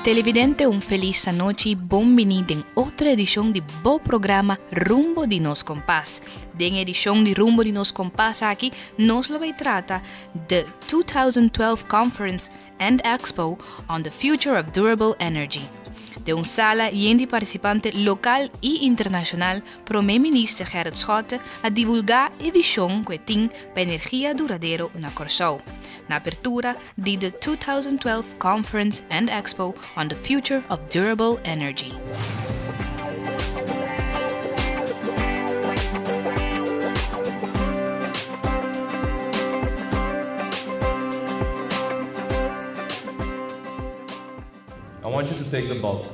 televidente, un feliz noche y bienvenido en otra edición de Bo programa Rumbo de nos Kompas. En edición de Rumbo de nos Kompas aquí nos lo trata the 2012 Conference and Expo on the Future of Durable Energy. De una sala y participante local y internacional, Primer Minister Gerrit Schotte a divulgar la visión que tiene para Energia Duradero na Curaçao, na apertura de the 2012 Conference and Expo on the Future of Durable Energy. I want you to take the bulb.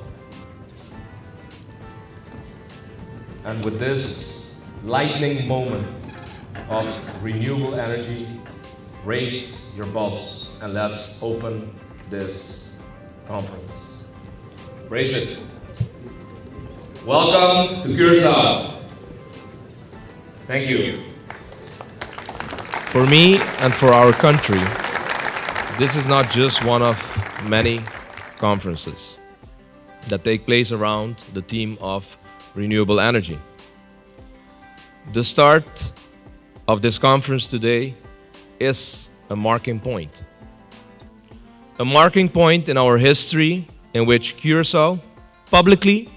And with this lightning moment of renewable energy, raise your bulbs and let's open this conference. Raise it. Welcome to Curaçao. Thank you. For me and for our country, this is not just one of many conferences that take place around the theme of renewable energy. The start of this conference today is a marking point. A marking point in our history in which Curaçao publicly,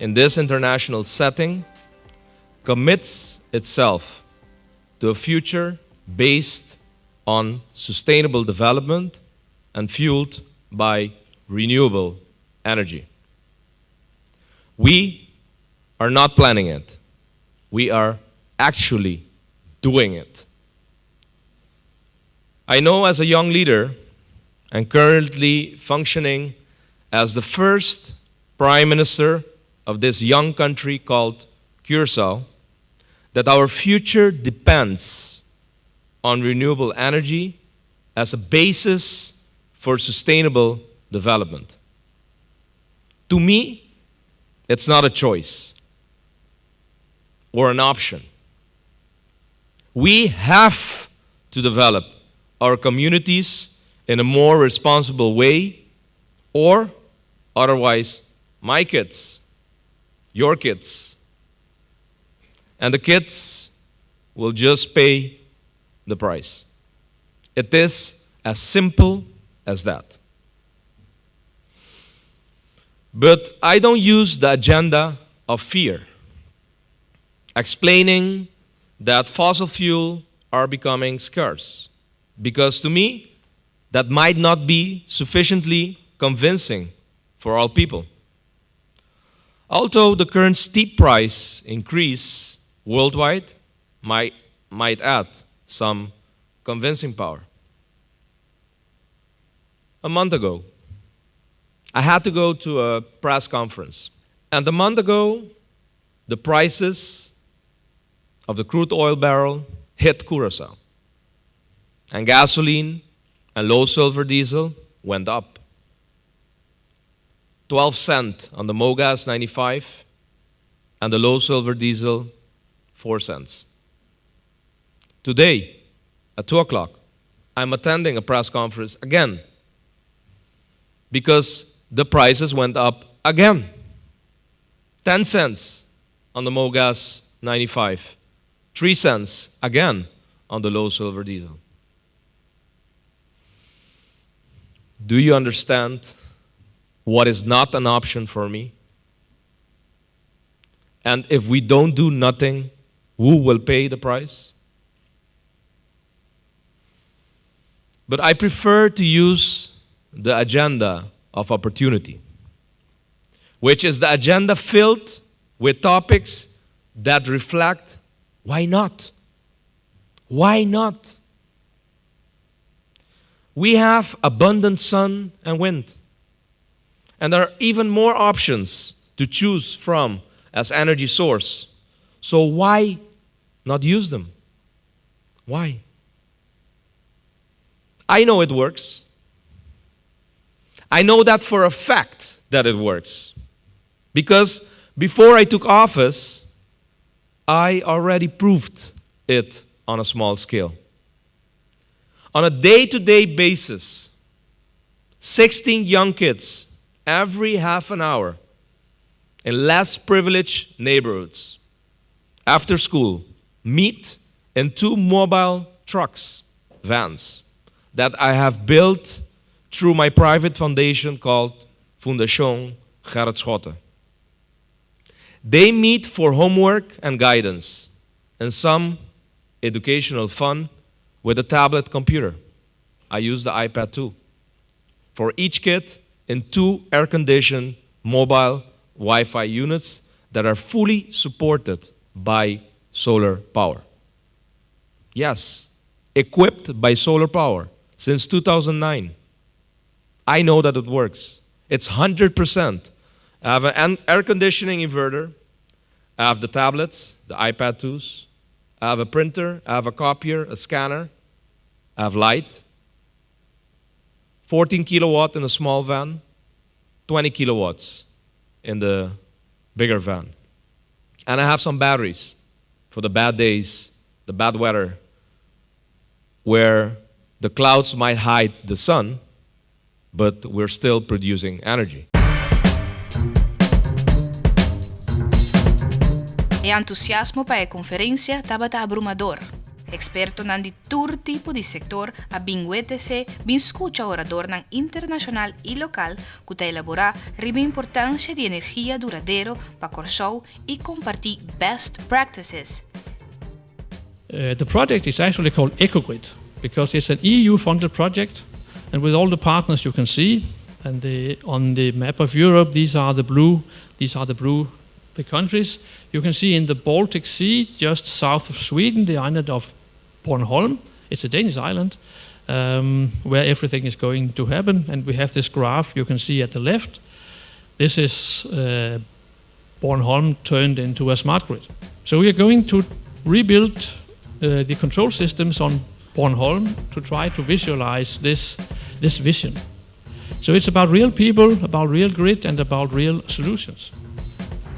in this international setting, commits itself to a future based on sustainable development and fueled by renewable energy. We are not planning it. We are actually doing it. I know as a young leader and currently functioning as the first Prime Minister of this young country called Curaçao, that our future depends on renewable energy as a basis for sustainable development. To me, it's not a choice or an option. We have to develop our communities in a more responsible way, or otherwise, my kids, your kids, and the kids will just pay the price. It is as simple as that. But I don't use the agenda of fear, explaining that fossil fuel are becoming scarce, because to me, that might not be sufficiently convincing for all people. Although the current steep price increase worldwide might add some convincing power. A month ago, I had to go to a press conference. And a month ago, the prices of the crude oil barrel hit Curaçao. And gasoline and low sulfur diesel went up. 12 cents on the Mogas 95 and the low sulfur diesel 4 cents. Today, at 2 o'clock, I'm attending a press conference again, because the prices went up again. 10 cents on the Mogas 95, 3 cents again on the low sulfur diesel. Do you understand what is not an option for me? And if we don't do nothing, who will pay the price? But I prefer to use the agenda of opportunity, which is the agenda filled with topics that reflect why not? Why not? We have abundant sun and wind, and there are even more options to choose from as energy source. So why not use them? Why? I know it works. I know that for a fact that it works. Because before I took office, I already proved it on a small scale. On a day-to-day basis, 16 young kids every half an hour in less privileged neighborhoods after school meet in 2 mobile trucks, vans, that I have built through my private foundation called Fundación Gerrit Schotte. They meet for homework and guidance and some educational fun with a tablet computer. I use the iPad too. For each kid in 2 air-conditioned mobile Wi-Fi units that are fully supported by solar power. Yes, equipped by solar power since 2009. I know that it works. It's 100%. I have an air conditioning inverter. I have the tablets, the iPad 2s. I have a printer. I have a copier, a scanner. I have light. 14 kilowatt in a small van. 20 kilowatts in the bigger van. And I have some batteries for the bad days, the bad weather, where the clouds might hide the sun, but we're still producing energy. E entusiasmo para a conferência estava abrumador. Experto nan di tur tipo de sector a binguete-se bin escucha orador nan internacional e local que ta elaborar riba importância de energia duradeiro para corsou e compartir best practices. The project is actually called EcoGrid because it's an EU-funded project, and with all the partners you can see, and on the map of Europe, these are the blue the countries. You can see in the Baltic Sea, just south of Sweden, the island of Bornholm. It's a Danish island where everything is going to happen. And we have this graph you can see at the left. This is Bornholm turned into a smart grid. So we are going to rebuild the control systems on Bornholm to try to visualize this vision. So it's about real people, about real grid, and about real solutions.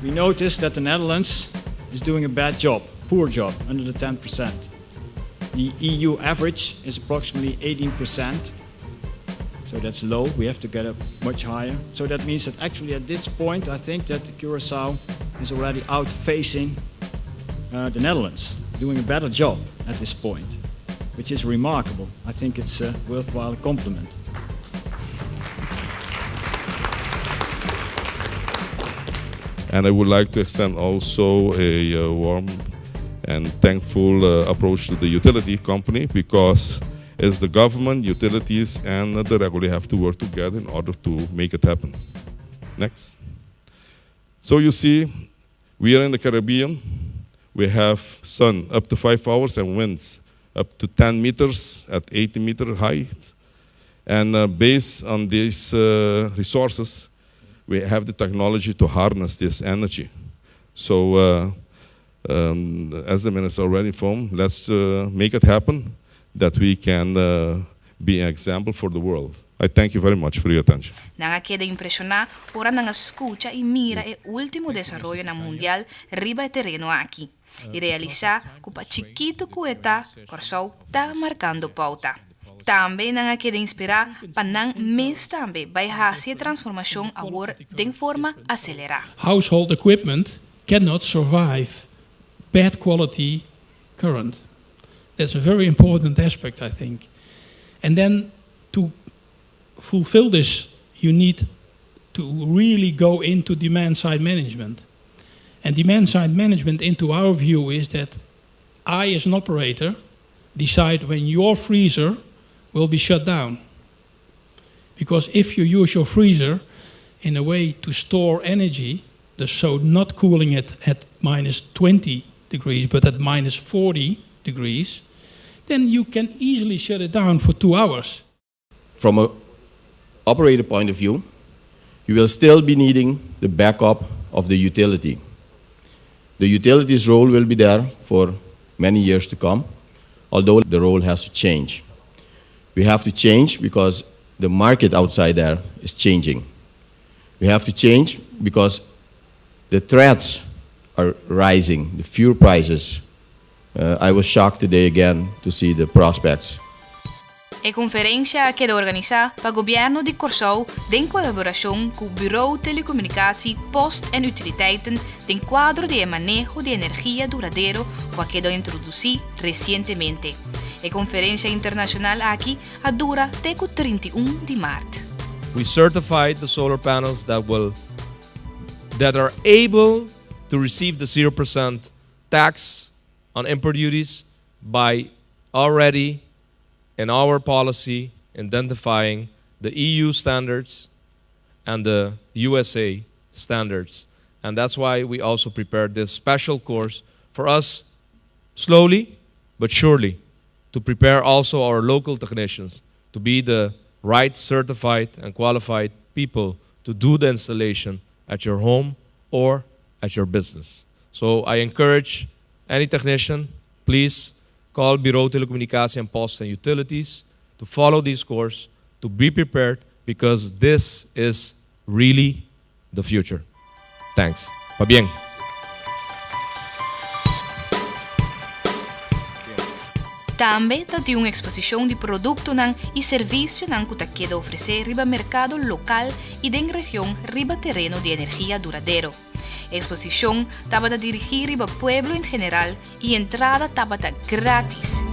We noticed that the Netherlands is doing a bad job, poor job, under the 10%. The EU average is approximately 18%, so that's low. We have to get up much higher. So that means that actually at this point, I think that Curaçao is already outfacing the Netherlands, doing a better job at this point, which is remarkable. I think it's a worthwhile compliment. And I would like to extend also a warm and thankful approach to the utility company, because it's the government, utilities, and the regulator have to work together in order to make it happen. Next. So you see, we are in the Caribbean. We have sun up to 5 hours and winds up to 10 meters at 80-meter height. And based on these resources, we have the technology to harness this energy. So, as the minister already informed, let's make it happen, that we can be an example for the world. I thank you very much for your attention. Nanga queda impressionar, ora nanga escucha e mira e último desarrollo na mundial riba e terreno aqui. E realizar que pa chiquito cueta, corsou tá marcando pauta. Também nanga queda inspirar pa nang mes também vai hacer transformação agora de forma acelerada. Household equipment cannot survive bad quality current. That's a very important aspect, I think. And then to fulfill this, you need to really go into demand-side management. And demand-side management, into our view, is that I, as an operator, decide when your freezer will be shut down. Because if you use your freezer in a way to store energy, so not cooling it at minus 20 degrees, but at minus 40 degrees, then you can easily shut it down for 2 hours. From an operator point of view, you will still be needing the backup of the utility. The utility's role will be there for many years to come, although the role has to change. We have to change because the market outside there is changing. We have to change because the threats are rising, the fuel prices. I was shocked today again to see the prospects. A conferência que é organizada para o governo de Curaçao em colaboração com o Bureau de Telecomunicatie, Post en Utiliteiten, em quadro de manejo de energia Duradero, que quedou introduzido recentemente. A conferência internacional aqui dura até o 31 de março. We certified the solar panels that are able to receive the 0% tax on import duties by already in our policy identifying the EU standards and the USA standards. And that's why we also prepared this special course for us, slowly but surely, to prepare also our local technicians to be the right certified and qualified people to do the installation at your home or at your business. So I encourage any technician, please call Bureau Telecomunicatie and Post and Utilities to follow this course, to be prepared, because this is really the future. Thanks. Pa bien. Também tem uma exposição de produto e serviço que quer oferecer riba mercado local e da região riba terreno de energia Duradero. A exposição estava dirigida riba pueblo em geral e a entrada estava grátis.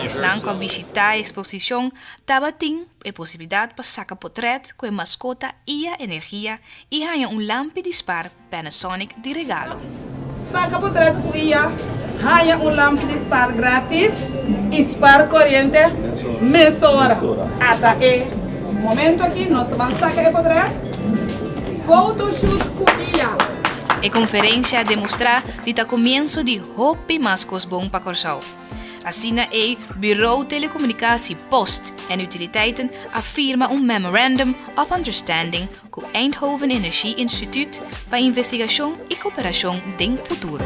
Estão com visitar a exposição, tem a possibilidade para sacar portrait com a mascota e a energia e ganhar lampe dispar Panasonic de regalo. Saca portrait com IA, ganha lampe dispar grátis, dispar corriente, meia hora. Até o momento aqui, nós vamos sacar o portrait, photoshoot com IA. A conferência demonstra que está começo de hobby mascos bom para Curaçao. Assim, o Bureau de Telecomunicatie, Post en Utiliteiten afirma Memorandum of Understanding com o Eindhoven Energie Instituut para investigação e cooperação no futuro.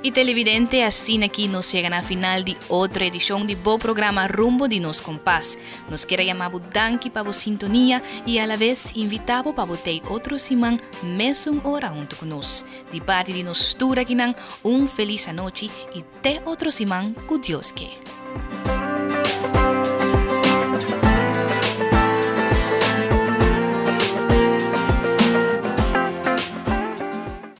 E televidente, assim aqui nos chega na final de outra edição de bom programa Rumbo de Nos Kompas. Nos quero chamar danke para a sintonia e a la vez invitar para ter outro semana mesmo hora junto conosco. De parte de nós tudo aqui, feliz noite e até outro semana com Deus que.